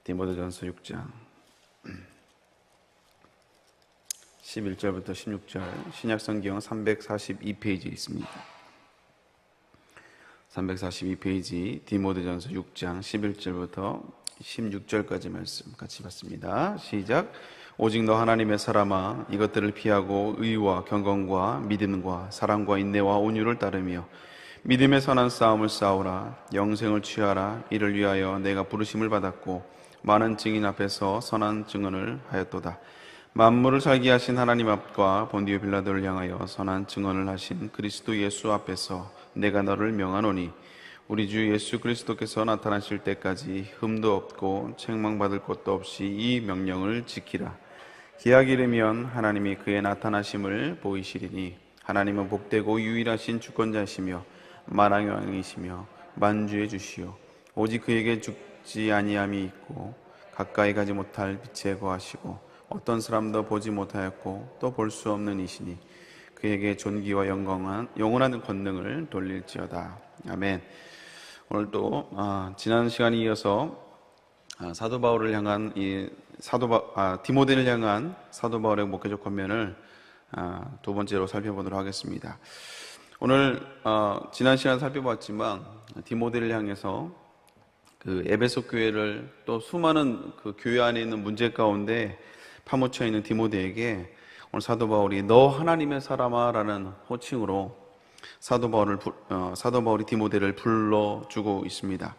디모데전서 6장 11절부터 16절 신약성경 342페이지에 있습니다. 342페이지 디모데전서 6장 11절부터 16절까지 말씀 같이 봤습니다. 시작. 오직 너 하나님의 사람아, 이것들을 피하고 의와 경건과 믿음과 사랑과 인내와 온유를 따르며 믿음의 선한 싸움을 싸우라. 영생을 취하라. 이를 위하여 내가 부르심을 받았고 많은 증인 앞에서 선한 증언을 하였도다. 만물을 살게 하신 하나님 앞과 본디오 빌라도를 향하여 선한 증언을 하신 그리스도 예수 앞에서 내가 너를 명하노니 우리 주 예수 그리스도께서 나타나실 때까지 흠도 없고 책망받을 것도 없이 이 명령을 지키라. 기약 이르면 하나님이 그의 나타나심을 보이시리니 하나님은 복되고 유일하신 주권자시며 만왕의 왕이시며 만주의 주시오. 오직 그에게 죽지 아니함이 있고 가까이 가지 못할 빛에 거하시고 어떤 사람도 보지 못하였고 또 볼 수 없는 이시니 그에게 존귀와 영원한 권능을 돌릴지어다. 아멘. 오늘 또 지난 시간에 이어서 사도 바울을 향한 디모데를 향한 사도 바울의 목회적 권면을 두 번째로 살펴보도록 하겠습니다. 오늘 지난 시간 살펴봤지만 디모데를 향해서 그 에베소 교회를 또 수많은 그 교회 안에 있는 문제 가운데 파묻혀 있는 디모데에게 오늘 사도 바울이 너 하나님의 사람아라는 호칭으로 사도 바울이 디모데를 불러주고 있습니다.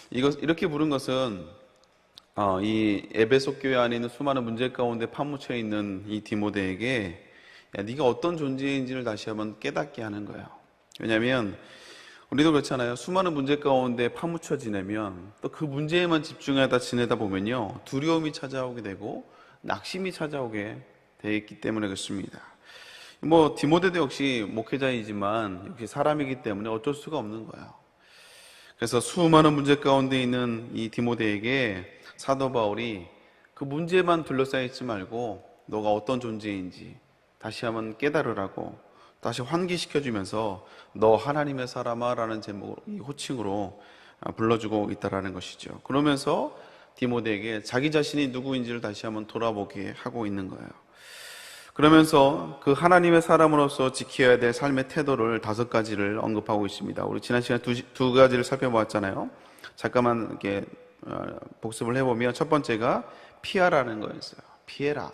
이렇게 부른 것은 이 에베소 교회 안에 있는 수많은 문제 가운데 파묻혀 있는 이 디모데에게 네가 어떤 존재인지를 다시 한번 깨닫게 하는 거예요. 왜냐하면 우리도 그렇잖아요. 수많은 문제 가운데 파묻혀 지내면 또 그 문제에만 집중하다 지내다 보면요, 두려움이 찾아오게 되고 낙심이 찾아오게 되어 있기 때문에 그렇습니다. 디모데도 역시 목회자이지만 역시 사람이기 때문에 어쩔 수가 없는 거예요. 그래서 수많은 문제 가운데 있는 이 디모데에게 사도 바울이 그 문제만 둘러싸여 있지 말고 너가 어떤 존재인지 다시 한번 깨달으라고 다시 환기시켜주면서 너 하나님의 사람아 라는 제목으로, 이 호칭으로 불러주고 있다는 것이죠. 그러면서 디모데에게 자기 자신이 누구인지를 다시 한번 돌아보게 하고 있는 거예요. 그러면서 그 하나님의 사람으로서 지켜야 될 삶의 태도를 5가지를 언급하고 있습니다. 우리 지난 시간에 두 가지를 살펴보았잖아요. 잠깐만 이렇게 복습을 해보면 첫 번째가 피하라는 거였어요. 피해라.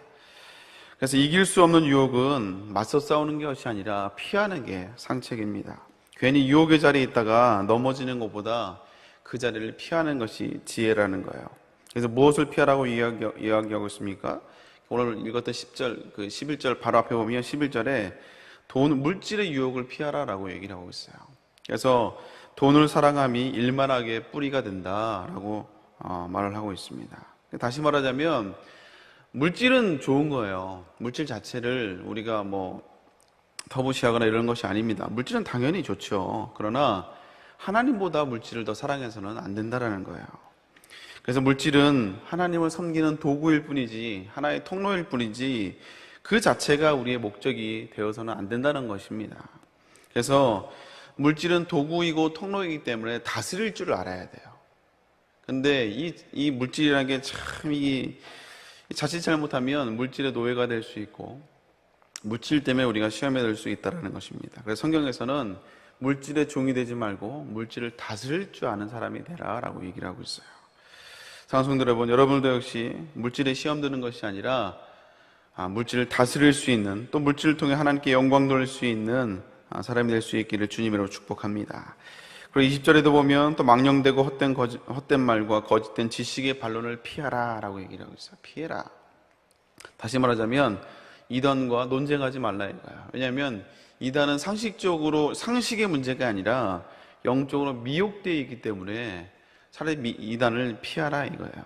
그래서 이길 수 없는 유혹은 맞서 싸우는 것이 아니라 피하는 게 상책입니다. 괜히 유혹의 자리에 있다가 넘어지는 것보다 그 자리를 피하는 것이 지혜라는 거예요. 그래서 무엇을 피하라고 이야기하고 있습니까? 오늘 읽었던 11절 바로 앞에 보면 11절에 물질의 유혹을 피하라라고 얘기를 하고 있어요. 그래서 돈을 사랑함이 일만하게 뿌리가 된다라고 말을 하고 있습니다. 다시 말하자면 물질은 좋은 거예요. 물질 자체를 우리가 터부시하거나 이런 것이 아닙니다. 물질은 당연히 좋죠. 그러나 하나님보다 물질을 더 사랑해서는 안 된다라는 거예요. 그래서 물질은 하나님을 섬기는 도구일 뿐이지 하나의 통로일 뿐이지 그 자체가 우리의 목적이 되어서는 안 된다는 것입니다. 그래서 물질은 도구이고 통로이기 때문에 다스릴 줄 알아야 돼요. 근데 이 물질이라는 게 참 자칫 잘못하면 물질의 노예가 될 수 있고 물질 때문에 우리가 시험에 들 수 있다는 것입니다. 그래서 성경에서는 물질의 종이 되지 말고 물질을 다스릴 줄 아는 사람이 되라라고 얘기를 하고 있어요. 사랑하는 성도 여러분도 역시 물질에 시험 드는 것이 아니라 물질을 다스릴 수 있는, 또 물질을 통해 하나님께 영광 돌릴 수 있는 사람이 될 수 있기를 주님으로 축복합니다. 그리고 20절에도 보면 또 망령되고 헛된 말과 거짓된 지식의 반론을 피하라 라고 얘기를 하고 있어요. 피해라. 다시 말하자면 이단과 논쟁하지 말라 이거예요. 왜냐하면 이단은 상식의 문제가 아니라 영적으로 미혹되어 있기 때문에 차라리 이단을 피하라 이거예요.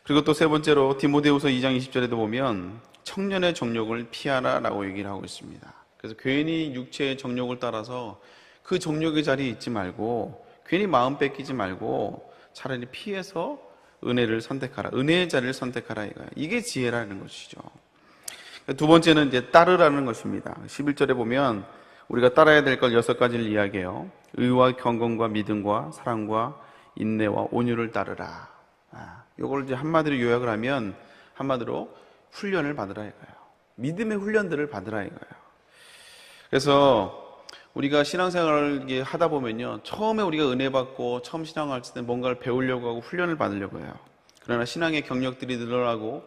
그리고 또 세 번째로 디모데후서 2장 20절에도 보면 청년의 정욕을 피하라 라고 얘기를 하고 있습니다. 그래서 괜히 육체의 정욕을 따라서 그 정욕의 자리에 있지 말고 괜히 마음 뺏기지 말고 차라리 피해서 은혜를 선택하라. 은혜의 자리를 선택하라 이거예요. 이게 지혜라는 것이죠. 두 번째는 이제 따르라는 것입니다. 11절에 보면 우리가 따라야 될 걸 6가지를 이야기해요. 의와 경건과 믿음과 사랑과 인내와 온유를 따르라. 요걸 이제 한마디로 요약을 하면 한마디로 훈련을 받으라 이거예요. 믿음의 훈련들을 받으라 이거예요. 그래서 우리가 신앙생활을 하다 보면요, 처음에 우리가 은혜 받고 처음 신앙할 때 뭔가를 배우려고 하고 훈련을 받으려고 해요. 그러나 신앙의 경력들이 늘어나고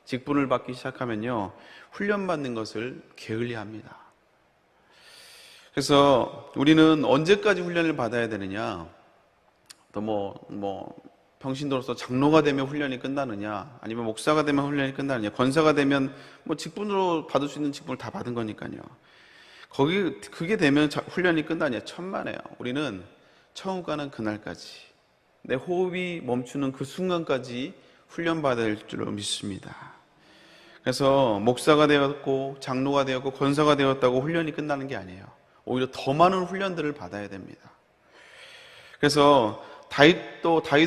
직분을 받기 시작하면요, 훈련받는 것을 게을리합니다. 그래서 우리는 언제까지 훈련을 받아야 되느냐, 또 평신도로서 장로가 되면 훈련이 끝나느냐, 아니면 목사가 되면 훈련이 끝나느냐, 권사가 되면 직분으로 받을 수 있는 직분을 다 받은 거니까요. 그게 되면 훈련이 끝나냐? 천만에요. 우리는 천국 가는 그날까지, 내 호흡이 멈추는 그 순간까지 훈련받아야 될 줄로 믿습니다. 그래서 목사가 되었고 장로가 되었고 권사가 되었다고 훈련이 끝나는 게 아니에요. 오히려 더 많은 훈련들을 받아야 됩니다. 그래서 다윗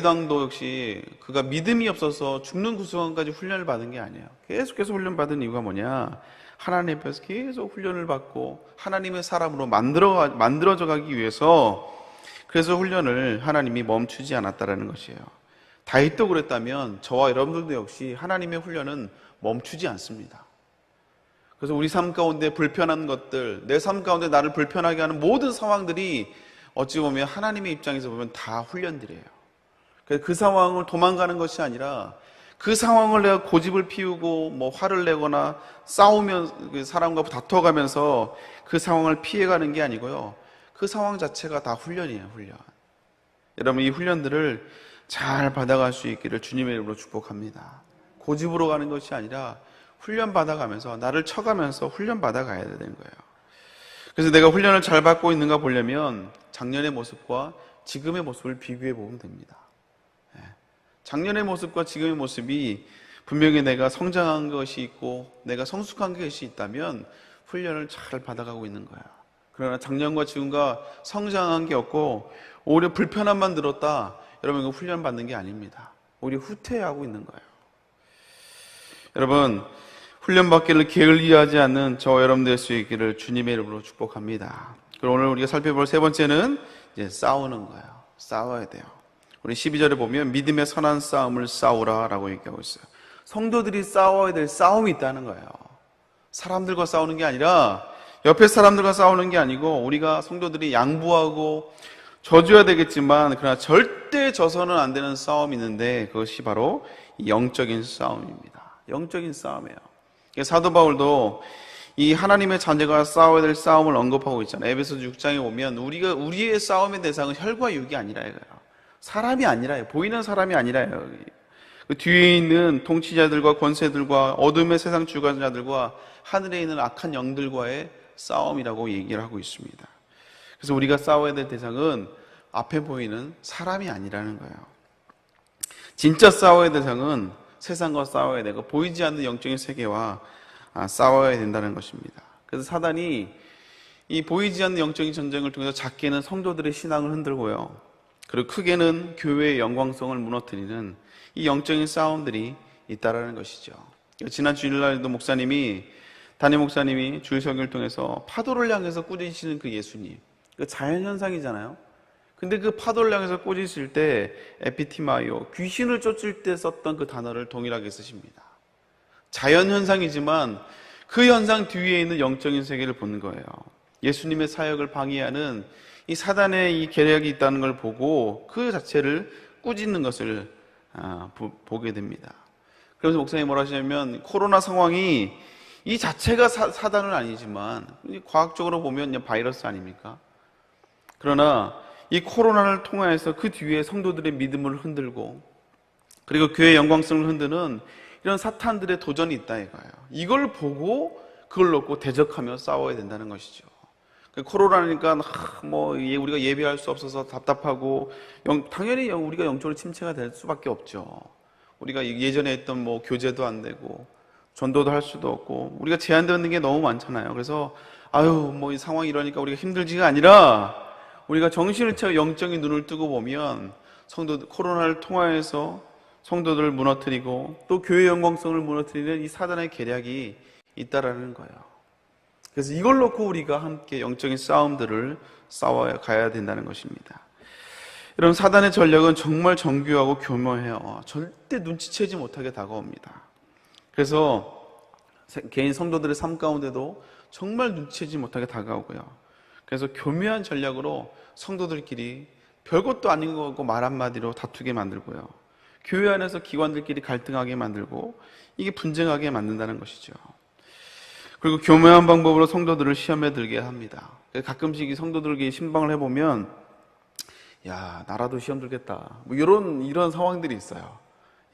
왕도 역시 그가 믿음이 없어서 죽는 그 순간까지 훈련을 받은 게 아니에요. 계속해서 훈련 받은 이유가 뭐냐? 하나님 앞에서 계속 훈련을 받고 하나님의 사람으로 만들어져 가기 위해서, 그래서 훈련을 하나님이 멈추지 않았다라는 것이에요. 다윗도 그랬다면 저와 여러분들도 역시 하나님의 훈련은 멈추지 않습니다. 그래서 우리 삶 가운데 불편한 것들, 내 삶 가운데 나를 불편하게 하는 모든 상황들이 어찌 보면 하나님의 입장에서 보면 다 훈련들이에요. 그래서 그 상황을 도망가는 것이 아니라 그 상황을 내가 고집을 피우고 화를 내거나 싸우면 그 사람과 다퉈가면서 그 상황을 피해가는 게 아니고요, 그 상황 자체가 다 훈련이에요. 훈련. 여러분, 이 훈련들을 잘 받아갈 수 있기를 주님의 이름으로 축복합니다. 고집으로 가는 것이 아니라 훈련 받아가면서, 나를 쳐가면서 훈련 받아가야 되는 거예요. 그래서 내가 훈련을 잘 받고 있는가 보려면 작년의 모습과 지금의 모습을 비교해 보면 됩니다. 작년의 모습과 지금의 모습이 분명히 내가 성장한 것이 있고 내가 성숙한 것이 있다면 훈련을 잘 받아가고 있는 거야. 그러나 작년과 지금과 성장한 게 없고 오히려 불편함만 늘었다, 여러분, 이거 훈련 받는 게 아닙니다. 오히려 후퇴하고 있는 거예요. 여러분, 훈련 받기를 게을리하지 않는 저와 여러분 될 수 있기를 주님의 이름으로 축복합니다. 그럼 오늘 우리가 살펴볼 세 번째는 이제 싸우는 거예요. 싸워야 돼요. 우리 12절에 보면 믿음의 선한 싸움을 싸우라 라고 얘기하고 있어요. 성도들이 싸워야 될 싸움이 있다는 거예요. 사람들과 싸우는 게 아니라, 옆에 사람들과 싸우는 게 아니고, 우리가 성도들이 양보하고 져줘야 되겠지만 그러나 절대 져서는 안 되는 싸움이 있는데, 그것이 바로 영적인 싸움입니다. 영적인 싸움이에요. 사도 바울도 이 하나님의 자녀가 싸워야 될 싸움을 언급하고 있잖아요. 에베소서 6장에 보면 우리의 싸움의 대상은 혈과 육이 아니라 이거예요. 사람이 아니라요. 보이는 사람이 아니라요. 그 뒤에 있는 통치자들과 권세들과 어둠의 세상 주관자들과 하늘에 있는 악한 영들과의 싸움이라고 얘기를 하고 있습니다. 그래서 우리가 싸워야 될 대상은 앞에 보이는 사람이 아니라는 거예요. 진짜 싸워야 될 대상은 세상과 싸워야 되고 보이지 않는 영적인 세계와 싸워야 된다는 것입니다. 그래서 사단이 이 보이지 않는 영적인 전쟁을 통해서 작게는 성도들의 신앙을 흔들고요, 그리고 크게는 교회의 영광성을 무너뜨리는 이 영적인 싸움들이 있다라는 것이죠. 지난 주일날에도 담임 목사님이 주일 설교를 통해서 파도를 향해서 꾸짖으시는 그 예수님, 그 자연현상이잖아요. 근데 그 파도를 향해서 꾸짖을 때 에피티마이오, 귀신을 쫓을 때 썼던 그 단어를 동일하게 쓰십니다. 자연현상이지만 그 현상 뒤에 있는 영적인 세계를 보는 거예요. 예수님의 사역을 방해하는 이 사단의 이 계략이 있다는 걸 보고 그 자체를 꾸짖는 것을 보게 됩니다. 그래서 목사님이 뭐라 하시냐면, 코로나 상황이 이 자체가 사단은 아니지만 과학적으로 보면 그냥 바이러스 아닙니까? 그러나 이 코로나를 통하여서 그 뒤에 성도들의 믿음을 흔들고 그리고 교회의 영광성을 흔드는 이런 사탄들의 도전이 있다 이거예요. 이걸 보고 그걸 놓고 대적하며 싸워야 된다는 것이죠. 코로나니까 우리가 예비할 수 없어서 답답하고, 당연히 우리가 영적으로 침체가 될 수밖에 없죠. 우리가 예전에 했던 교제도 안 되고 전도도 할 수도 없고 우리가 제한되는 게 너무 많잖아요. 그래서 이 상황이 이러니까 우리가 힘들지가 아니라, 우리가 정신을 차려 영적인 눈을 뜨고 보면 코로나를 통하여서 성도들을 무너뜨리고 또 교회의 영광성을 무너뜨리는 이 사단의 계략이 있다라는 거예요. 그래서 이걸 놓고 우리가 함께 영적인 싸움들을 싸워야 가야 된다는 것입니다. 이런 사단의 전략은 정말 정교하고 교묘해요. 절대 눈치채지 못하게 다가옵니다. 그래서 개인 성도들의 삶 가운데도 정말 눈치채지 못하게 다가오고요. 그래서 교묘한 전략으로 성도들끼리 별것도 아닌 것 같고 말 한마디로 다투게 만들고요. 교회 안에서 기관들끼리 갈등하게 만들고 이게 분쟁하게 만든다는 것이죠. 그리고 교묘한 방법으로 성도들을 시험에 들게 합니다. 가끔씩 이 성도들에게 신방을 해보면 야, 나라도 시험 들겠다. 뭐 이런 상황들이 있어요.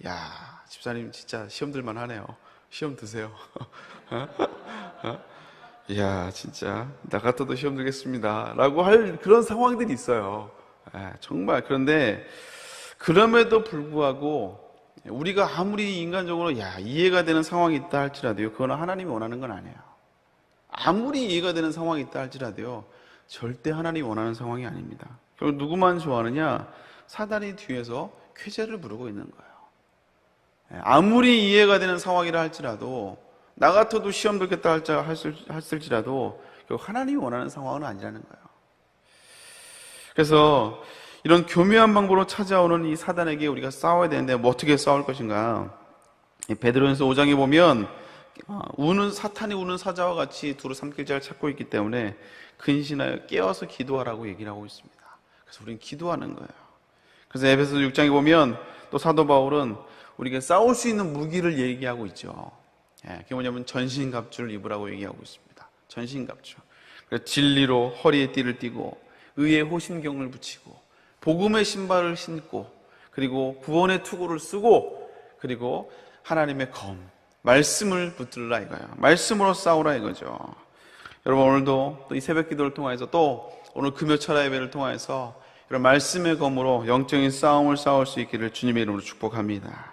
야, 집사님 진짜 시험 들만 하네요. 시험 드세요. 야, 진짜 나 같아도 시험 들겠습니다. 라고 할 그런 상황들이 있어요. 정말. 그런데 그럼에도 불구하고 우리가 아무리 인간적으로 이해가 되는 상황이 있다 할지라도요, 그건 하나님이 원하는 건 아니에요. 아무리 이해가 되는 상황이 있다 할지라도요, 절대 하나님이 원하는 상황이 아닙니다. 결국 누구만 좋아하느냐? 사단이 뒤에서 쾌재를 부르고 있는 거예요. 아무리 이해가 되는 상황이라 할지라도, 나 같아도 시험 들겠다 할지라도 결국 하나님이 원하는 상황은 아니라는 거예요. 그래서 이런 교묘한 방법으로 찾아오는 이 사단에게 우리가 싸워야 되는데 어떻게 싸울 것인가? 베드로전서 5장에 보면 사탄이 우는 사자와 같이 두루 삼킬 자를 찾고 있기 때문에 근신하여 깨어서 기도하라고 얘기를 하고 있습니다. 그래서 우리는 기도하는 거예요. 그래서 에베소서 6장에 보면 또 사도 바울은 우리가 싸울 수 있는 무기를 얘기하고 있죠. 그게 뭐냐면 전신갑주를 입으라고 얘기하고 있습니다. 전신갑주. 그래서 진리로 허리에 띠를 띠고 의의 호심경을 붙이고 복음의 신발을 신고 그리고 구원의 투구를 쓰고 그리고 하나님의 검, 말씀을 붙들라 이거예요. 말씀으로 싸우라 이거죠. 여러분 오늘도 또 이 새벽 기도를 통해서 또 오늘 금요철야 예배를 통해서 이런 말씀의 검으로 영적인 싸움을 싸울 수 있기를 주님의 이름으로 축복합니다.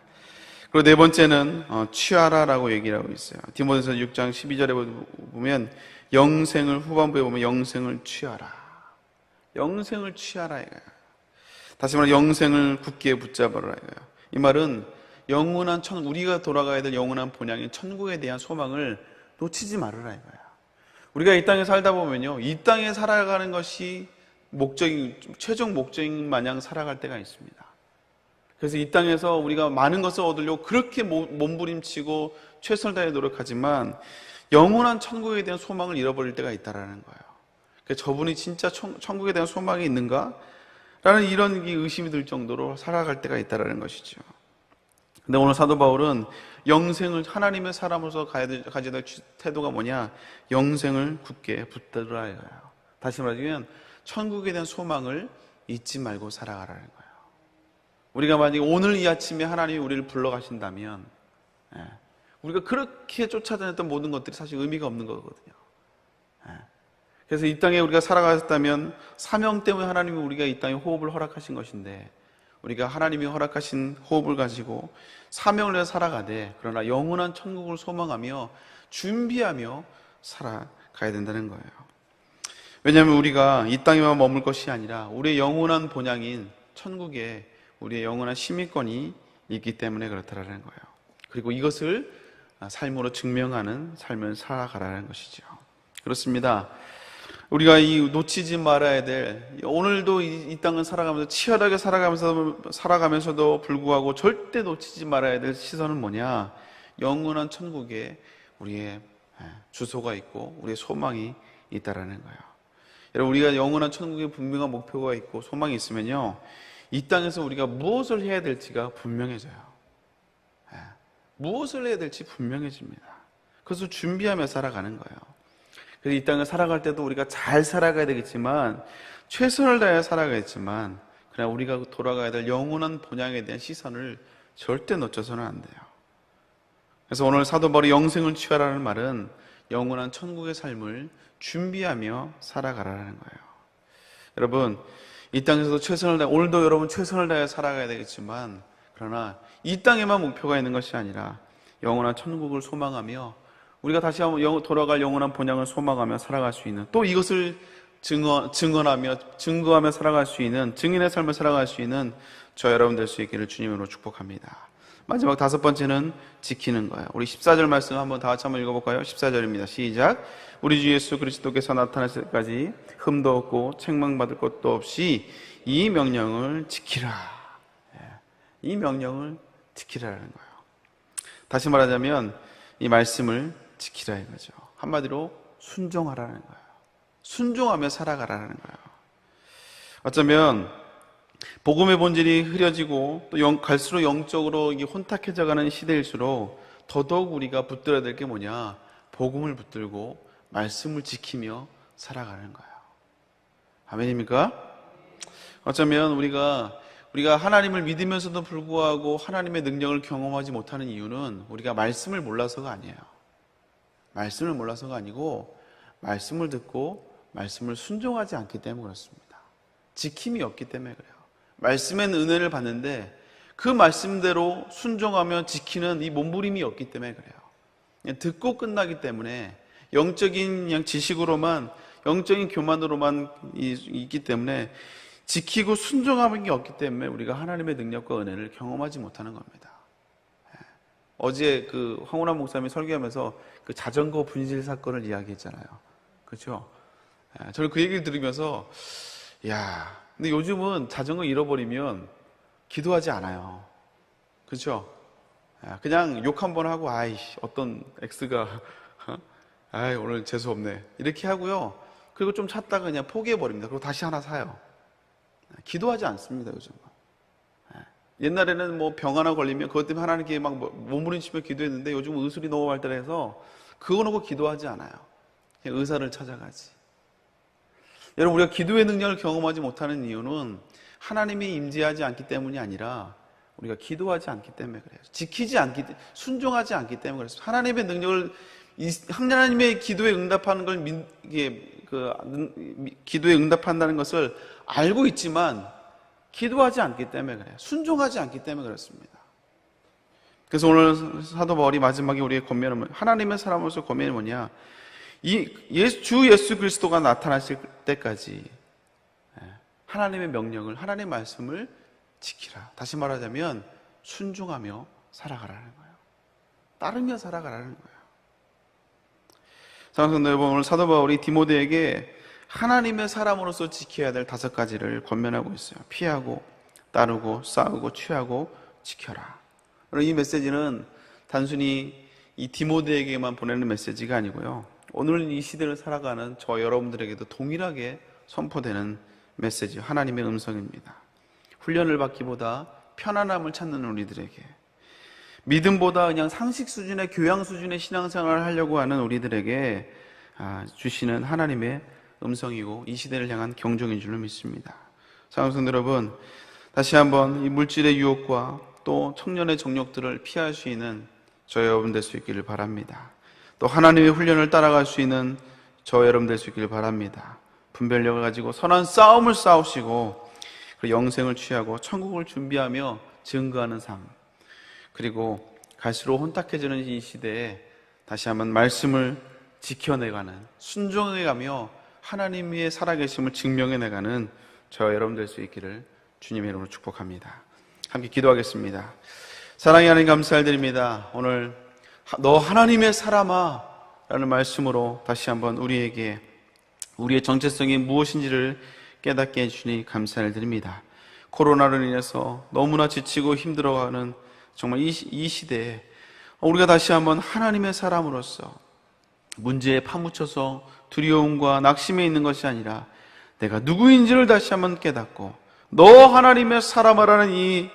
그리고 네 번째는 취하라라고 얘기를 하고 있어요. 디모데전서 6장 12절에 보면 영생을 후반부에 보면 영생을 취하라. 영생을 취하라 이거예요. 다시 말해 영생을 굳게 붙잡으라 이거예요. 이 말은 영원한 우리가 돌아가야 될 영원한 본향인 천국에 대한 소망을 놓치지 말으라 이거예요. 우리가 이 땅에 살다 보면요, 이 땅에 살아가는 것이 최종 목적인 마냥 살아갈 때가 있습니다. 그래서 이 땅에서 우리가 많은 것을 얻으려고 그렇게 몸부림치고 최선을 다해 노력하지만 영원한 천국에 대한 소망을 잃어버릴 때가 있다라는 거예요. 그래서 저분이 진짜 천국에 대한 소망이 있는가? 라는 이런 의심이 들 정도로 살아갈 때가 있다라는 것이죠. 근데 오늘 사도 바울은 영생을 하나님의 사람으로서 가져야 될 태도가 뭐냐? 영생을 굳게 붙들으라 이거예요. 다시 말하면 천국에 대한 소망을 잊지 말고 살아가라는 거예요. 우리가 만약에 오늘 이 아침에 하나님이 우리를 불러가신다면 우리가 그렇게 쫓아다녔던 모든 것들이 사실 의미가 없는 거거든요. 그래서 이 땅에 우리가 살아갔다면 사명 때문에 하나님이 우리가 이 땅에 호흡을 허락하신 것인데 우리가 하나님이 허락하신 호흡을 가지고 사명을 위해 살아가되 그러나 영원한 천국을 소망하며 준비하며 살아가야 된다는 거예요. 왜냐하면 우리가 이 땅에만 머물 것이 아니라 우리의 영원한 본향인 천국에 우리의 영원한 시민권이 있기 때문에 그렇다라는 거예요. 그리고 이것을 삶으로 증명하는 삶을 살아가라는 것이죠. 그렇습니다. 우리가 놓치지 말아야 될 오늘도 이 땅을 살아가면서 치열하게 살아가면서도 불구하고 절대 놓치지 말아야 될 시선은 뭐냐? 영원한 천국에 우리의 주소가 있고 우리의 소망이 있다라는 거예요. 여러분 우리가 영원한 천국에 분명한 목표가 있고 소망이 있으면요, 이 땅에서 우리가 무엇을 해야 될지가 분명해져요. 무엇을 해야 될지 분명해집니다. 그래서 준비하며 살아가는 거예요. 그래서 이 땅을 살아갈 때도 우리가 잘 살아가야 되겠지만 최선을 다해 살아가겠지만 그냥 우리가 돌아가야 될 영원한 본향에 대한 시선을 절대 놓쳐서는 안 돼요. 그래서 오늘 사도 바울이 영생을 취하라는 말은 영원한 천국의 삶을 준비하며 살아가라는 거예요. 여러분 이 땅에서도 최선을 다해 오늘도 여러분 최선을 다해 살아가야 되겠지만 그러나 이 땅에만 목표가 있는 것이 아니라 영원한 천국을 소망하며 우리가 다시 한번 돌아갈 영원한 본향을 소망하며 살아갈 수 있는 또 이것을 증거하며 살아갈 수 있는 증인의 삶을 살아갈 수 있는 저 여러분 될 수 있기를 주님으로 축복합니다. 마지막 다섯 번째는 지키는 거예요. 우리 14절 말씀 한번 다 같이 한번 읽어볼까요? 14절입니다. 시작. 우리 주 예수 그리스도께서 나타나실 때까지 흠도 없고 책망받을 것도 없이 이 명령을 지키라. 이 명령을 지키라는 거예요. 다시 말하자면 이 말씀을 지키라 이거죠. 한마디로 순종하라는 거예요. 순종하며 살아가라는 거예요. 어쩌면 복음의 본질이 흐려지고 또 갈수록 영적으로 이게 혼탁해져가는 시대일수록 더더욱 우리가 붙들어야 될 게 뭐냐? 복음을 붙들고 말씀을 지키며 살아가는 거예요. 아멘입니까? 어쩌면 우리가 하나님을 믿으면서도 불구하고 하나님의 능력을 경험하지 못하는 이유는 우리가 말씀을 몰라서가 아니에요. 말씀을 몰라서가 아니고 말씀을 듣고 말씀을 순종하지 않기 때문에 그렇습니다. 지킴이 없기 때문에 그래요. 말씀의 은혜를 받는데 그 말씀대로 순종하며 지키는 이 몸부림이 없기 때문에 그래요. 그냥 듣고 끝나기 때문에 영적인 그냥 지식으로만, 영적인 교만으로만 있기 때문에 지키고 순종하는 게 없기 때문에 우리가 하나님의 능력과 은혜를 경험하지 못하는 겁니다. 어제 그 황운환 목사님이 설교하면서 그 자전거 분실 사건을 이야기했잖아요. 그렇죠? 저는 그 얘기를 들으면서 근데 요즘은 자전거 잃어버리면 기도하지 않아요. 그렇죠? 그냥 욕 한번 하고 어떤 X가 오늘 재수 없네 이렇게 하고요. 그리고 좀 찾다가 그냥 포기해버립니다. 그리고 다시 하나 사요. 기도하지 않습니다, 요즘은. 옛날에는 뭐 병 하나 걸리면 그것 때문에 하나님께 막 몸부림치며 기도했는데 요즘은 의술이 너무 발달해서 그거 놓고 기도하지 않아요. 그냥 의사를 찾아가지. 여러분, 우리가 기도의 능력을 경험하지 못하는 이유는 하나님이 임재하지 않기 때문이 아니라 우리가 기도하지 않기 때문에 그래요. 순종하지 않기 때문에 그렇습니다. 하나님의 능력을, 하나님의 기도에 응답하는 걸, 기도에 응답한다는 것을 알고 있지만 기도하지 않기 때문에 그래요. 순종하지 않기 때문에 그렇습니다. 그래서 오늘 사도 바울이 마지막에 우리의 권면은 하나님의 사람으로서 권면이 뭐냐? 주 예수 그리스도가 나타나실 때까지 하나님의 명령을, 하나님의 말씀을 지키라. 다시 말하자면 순종하며 살아가라는 거예요. 따르며 살아가라는 거예요. 사랑하는 성도 여러분, 오늘 사도 바울이 디모데에게 하나님의 사람으로서 지켜야 될 5가지를 권면하고 있어요. 피하고, 따르고, 싸우고, 취하고, 지켜라. 이 메시지는 단순히 이 디모데에게만 보내는 메시지가 아니고요. 오늘 이 시대를 살아가는 저 여러분들에게도 동일하게 선포되는 메시지, 하나님의 음성입니다. 훈련을 받기보다 편안함을 찾는 우리들에게, 믿음보다 그냥 상식 수준의, 교양 수준의 신앙생활을 하려고 하는 우리들에게 주시는 하나님의 음성이고 이 시대를 향한 경종인 줄로 믿습니다. 사랑하는 성도 여러분, 다시 한번 이 물질의 유혹과 또 청년의 정욕들을 피할 수 있는 저 여러분 될 수 있기를 바랍니다. 또 하나님의 훈련을 따라갈 수 있는 저 여러분 될 수 있기를 바랍니다. 분별력을 가지고 선한 싸움을 싸우시고 영생을 취하고 천국을 준비하며 증거하는 삶, 그리고 갈수록 혼탁해지는 이 시대에 다시 한번 말씀을 지켜내가는, 순종해가며 하나님의 살아계심을 증명해내가는 저 여러분 될 수 있기를 주님의 이름으로 축복합니다. 함께 기도하겠습니다. 사랑의 하나님, 감사드립니다. 오늘 너 하나님의 사람아 라는 말씀으로 다시 한번 우리에게 우리의 정체성이 무엇인지를 깨닫게 해주시니 감사를 드립니다. 코로나로 인해서 너무나 지치고 힘들어하는 정말 이 시대에 우리가 다시 한번 하나님의 사람으로서 문제에 파묻혀서 두려움과 낙심에 있는 것이 아니라 내가 누구인지를 다시 한번 깨닫고 너 하나님의 사람아라는 이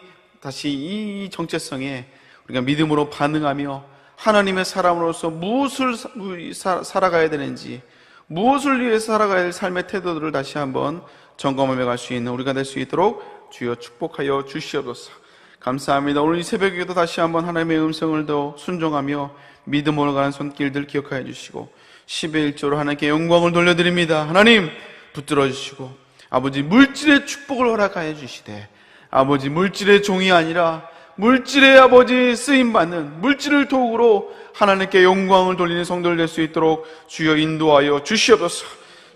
정체성에 우리가 믿음으로 반응하며 하나님의 사람으로서 무엇을 살아가야 되는지, 무엇을 위해서 살아가야 할 삶의 태도들을 다시 한번 점검하며 갈 수 있는 우리가 될 수 있도록 주여 축복하여 주시옵소서. 감사합니다. 오늘 이 새벽에도 다시 한번 하나님의 음성을 더 순종하며 믿음으로 가는 손길들 기억하여 주시고 10의 1조로 하나님께 영광을 돌려드립니다. 하나님 붙들어 주시고 아버지 물질의 축복을 허락하여 주시되 아버지 물질의 종이 아니라 물질의 아버지 쓰임받는 물질을 도구로 하나님께 영광을 돌리는 성도들 될 수 있도록 주여 인도하여 주시옵소서.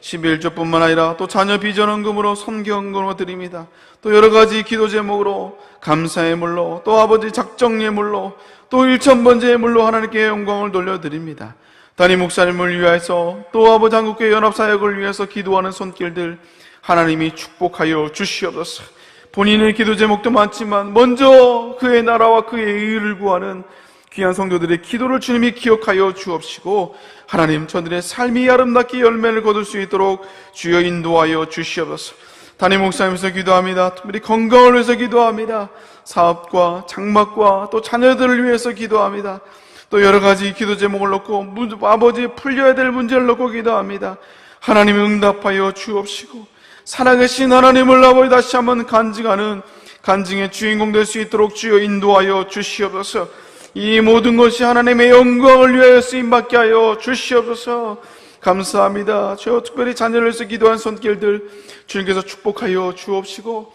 11조뿐만 아니라 또 자녀 비전헌금으로 선교헌금으로 드립니다. 또 여러 가지 기도 제목으로 감사의 물로 또 아버지 작정 예물로 또 1,000번째 예물로 하나님께 영광을 돌려드립니다. 담임 목사님을 위해서 또 아버지 한국교회 연합사역을 위해서 기도하는 손길들 하나님이 축복하여 주시옵소서. 본인의 기도 제목도 많지만 먼저 그의 나라와 그의 의를 구하는 귀한 성도들의 기도를 주님이 기억하여 주옵시고 하나님 저들의 삶이 아름답게 열매를 거둘 수 있도록 주여 인도하여 주시옵소서. 담임 목사님께서 기도합니다. 특별히 건강을 위해서 기도합니다. 사업과 장막과 또 자녀들을 위해서 기도합니다. 또 여러 가지 기도 제목을 놓고 아버지 풀려야 될 문제를 놓고 기도합니다. 하나님 응답하여 주옵시고 살아계신 하나님을 아버지 다시 한번 간증하는 간증의 주인공 될 수 있도록 주여 인도하여 주시옵소서. 이 모든 것이 하나님의 영광을 위하여 쓰임받게 하여 주시옵소서. 감사합니다. 주여 특별히 자녀를 위해서 기도한 손길들 주님께서 축복하여 주옵시고